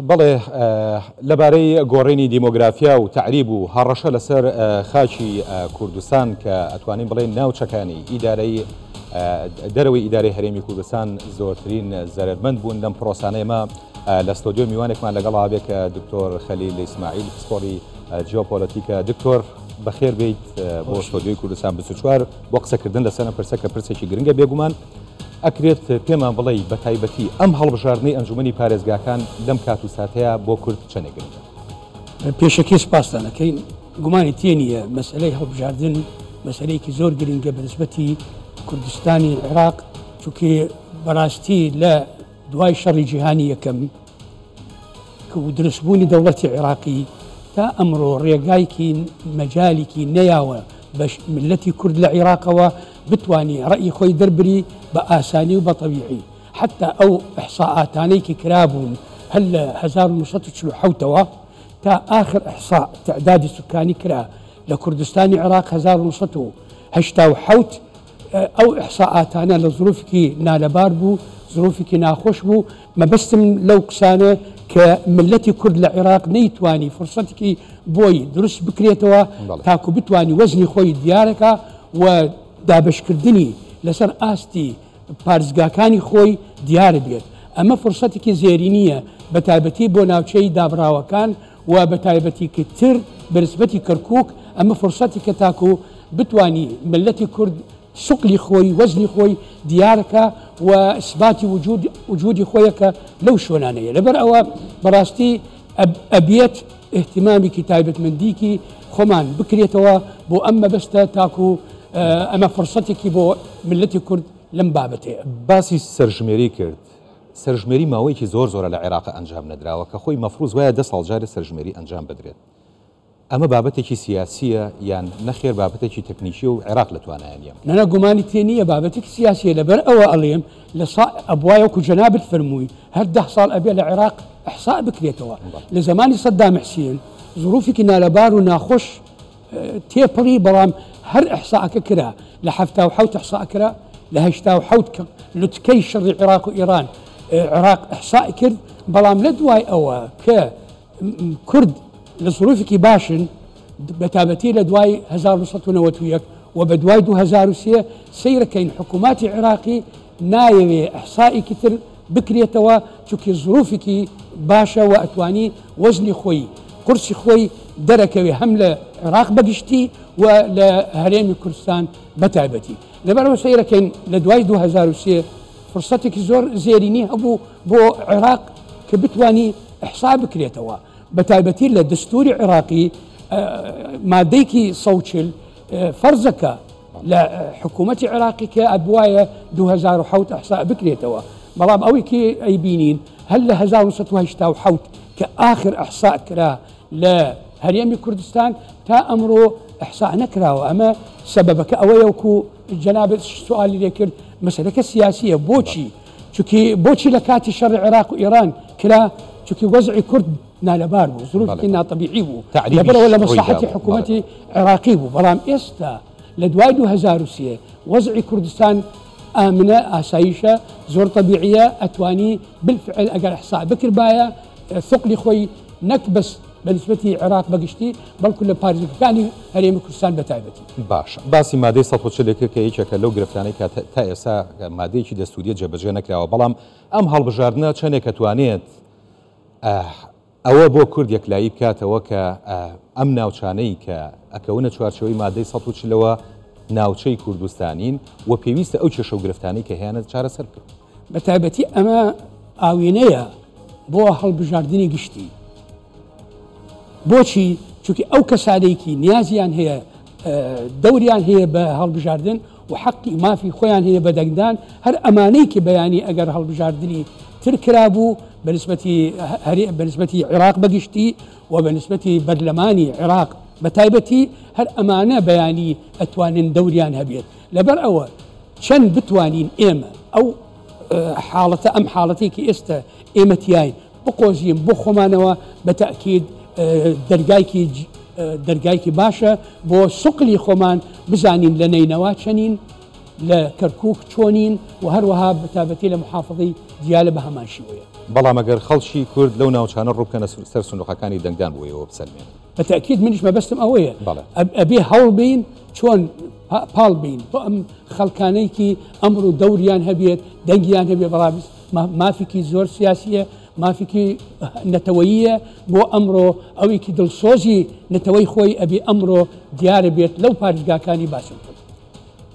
بەڵێ لەبارەی گۆڕینی دیمۆگرافیا و تعریب و هەڕەشە لەسەر خاچی کوردستان کە ئەتوانین بڵێن ناوچەکانی ئیدارەی دەرەوەی ئیدارەی هەرێمی کوردستان زۆرترین زەرمەند بوون لەم پرۆسانەیەمە لە ستۆدیۆ میوانێکمان لەگەڵا بێت کە دکتۆر خەلیل ئیسماعیل پسپۆری جیۆپۆلیتیکە. دکتۆر بەخێر بیت بۆ ستۆدیۆی کوردستان 24 بۆ قسەکردن لەسەر پرسە کە پرسێکی گرنگە بێگومان ئەکرێت پێمان بڵێ بە تایبەتی ئەم هەڵبژاردنەی ئەنجومەنی پارێزگاکان لەم کات و ساتەیە بۆ کورد چەندێک گرنگە؟ پێشەکی سپاسان دەکەین. گومانی تێ نییە مەسەلەی هەڵبژاردن مەسەلەیەکی زۆر گرنگە بەنسبەتی کوردستانی عێراق، چونکە بەڕاستی لە دوای شەڕی جیهانی یەکەم کە دروستبوونی دەوڵەتی عێراقی تا ئەمڕۆ ڕێگایکی مەجالێکی نەیاوە بە ملەتی کورد لە عێراقەوە بتوانی ڕەئی خۆی دەربری بە ئاسانی و بە طەبیعی. حتا ئەو ئەحساءاتانەیەکی کرابوون هەل لە 1947ەوە تا آخر ئەحساء تعدادی سکانی کرا لە کوردستانی عێراق 1987 ئەو ئەحساءاتانە لە ظروفێکی نالەبار بوو، ظروفێکی ناخۆش بوو. مەبەستم لەو قسانە کە ملەتی کورد لە عێراق نەیتوانی فرسەتێکی بۆی دروست بکرێتەوە تاکو بتوانی وەزنی خۆی دیارەکە و دابشکردنی لەسەر ئاستی پارێزگاکانی خۆی دیارە بێت. ئەمە فرسەتێکی زێرینیە بە تایبەتی بۆ ناوچەی دابراوەکان و بە تایبەتی کەتر بەنسبەتی کەرکووک. ئەمە فرسەتی کە تاکو بتوانی ملەتی کورد سوقلی خۆی وەزنی خۆی دیارەکە و ئیسباتی وجودی خۆیەکە لەو شوێنانەیە. لەبەر ئەوە بەڕاستی ئەبێت احتیمامێکی تایبەتمەندیکی خۆمان بکرێتەوە بۆ ئەم مەبەستە تاکو ئەمە فرسەتێکی بۆ ملەتی کورد لەم بابەتەیە. باسی سەرژمێری کرد. سەرژمێری ماوەیەکی زۆرە لە عێراق ئەنجام نەدراوە کە خۆی مەفروض وایە 10 ساڵ جارێ سەرژمێری ئەنجام بدرێت. ئەمە بابەتێکی سیاسیە یان نەخێر بابەتێکی تەکنیکی و عێراق لە توانایانە؟ نەنە گومانی تێ نییە بابەتێکی سیاسیە. لەبەر ئەوە ئەڵێم لە ئەبوایەکو جەنابت فەرمووی هەر 10 ساڵ ئەبێ لە عێراق ئەحساء بکرێتەوە. لە زمانی سەدام حوسێن ظروفێکی نالەبار و ناخۆش تێپەڕی، بەڵام هەر ئەحساءەکە کرا. لە 77 ئەحساء کرا، لە 87 لوتکەی شەڕی عێراق و ئیران عێراق ئەحساء کرد. بەڵام لە دوای ئەوە کە کورد لە ظروفێکی باشن بەتابەتی لە دوای 1991 و بە دوای 2003 سەیرەکەین حکووماتی عێراقی نایەوێ ئەحسائێکی تر بکرێتەوە چونکە ظروفێکی باشە و ئەتوانی وەزنی خۆی قورسی خۆی دەرەکەوێ هەم لە عێراق بەگشتی و لە هەرێمی کوردستان بەتایبەتی. لەبەرەوە سەیرەکەین لە دوای 2003 فرسەتێکی زۆر زێرینی هەبوو بۆ عێراق کە بتوانی ئەحسا بکرێتەوە. بەتایبەتی لە دەستوری عێراقی مادەیەکی 140 فەرزەکە لە حکوومەتی عێراقی کە ئەبوایە 2007 ئەحسا بکرێتەوە. بەڵام ئەوەی ئەیبینین هەل لە 1987 کە آخر ئەحسا کرا لە هەرێمی کوردستان تا ئەمڕۆ ئەحسا نەکراوە. ئەمە سەبەبەکە ئەوەیە وەکو جەنابەت سوالی لێ کرد مەسەلەکە سیاسیە. بۆچی لە کاتی شەڕی عێراق و ئیران کرا؟ چونکە وەزعی کورد نالەبار بوو، ظروفی ناتەبیعی بوو، لەبەرەوە لە مەسلحەتی حکوومەتی عێراقی بوو. بەڵام ئێستا لە دوای 2003 وەزعی کوردستان ئامنە، ئاسایشە، زۆر طەبیعیە، ئەتوانی بالفعل ئەگەر ئەحسا بکربایە ثقلی خۆی نەک بەس بەنسبەتی عێراق بەگشتی بەڵکو لە پارێزگاکانی هەرێمی کوردستان بەتایبەتی. باش باسی مادەی 140 کە یەکێکە لەو گرفتانەی کە تا ئێستا مادەیەکی دەستوریە جێبەجێ نەکراوە. بەڵام ئەم هەڵبژاردنە چەندێک ئەتوانێت ئەوە بۆ کورد یەکلایی بکاتەوە کە ئەم ناوچانەی کە ئەکەونە چوارچەوەی مادەی 140ەوە ناوچەی کوردستانین و پێویستە ئەو کێشە و گرفتانەی کە هەیەە چارەسەر بکەن. بەتایبەتی ئەمە ئاوێنەیە بۆ هەڵبژاردننی گشتی. بۆچی؟ چونکە ئەو کەسانێکی نیازیان هەیە دەوریان هەیە بە هەڵبژاردن و حەقی مافی خۆیان هەیە بە دەنگدان، هەر ئەمانەی کە بەیانی ئەگەر هەڵبژاردننی تر کرابوو بەنسبەتی عێراق بەگشتی و بەنسبەتی بەرلەمانی عێراق بەتایبەتی هەر ئەمانە بەیانی ئەتوانن دەوریان هەبێت. لەبەر ئەوە چەند بتوانین ئێمە ئەو حاڵەتە ئەم حاڵەتێکی ئێستا ئێمەتیاین بقۆزیین بۆ خۆمانەوە بەتەئکید دەرگایکی باشە بۆ سوقلی خۆمان بزانین لە نینەوە چەنین لكركوك چۆنین و هەروەها بەتابەتی لە محافظی دیالە بە هەمان شێوەیە. بەڵام ئەگەر خەڵکی کورد لەو ناوچانە ڕووبکەنە سەر سندوقەکانی دەنگدان بوویەوە بسەلمێن. بەتأکید منیش مەبەستم ئەوەیە ئەبێ هەوڵ بین چۆن پاڵ بین بۆ ئەم خەڵکانەیەکی ئەمڕۆ دەوریان هەبێت دەنگیان هەبێ بەڵام مافێکی زۆر سیاسیە مافێکی نەتەوەییە بۆ ئەمڕۆ ئەوێکی دڵسۆزی نەتەوەی خۆی ئەبێ ئەمڕۆ دیارە بێت لەو پارێزگاکانی باسم کرد.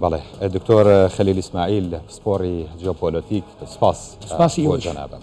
بەڵێ دکتۆر خەلیل ئیسماعیل پسپۆڕی جیۆپۆلیتیک سپاس سپاسی بۆ جەنابەت.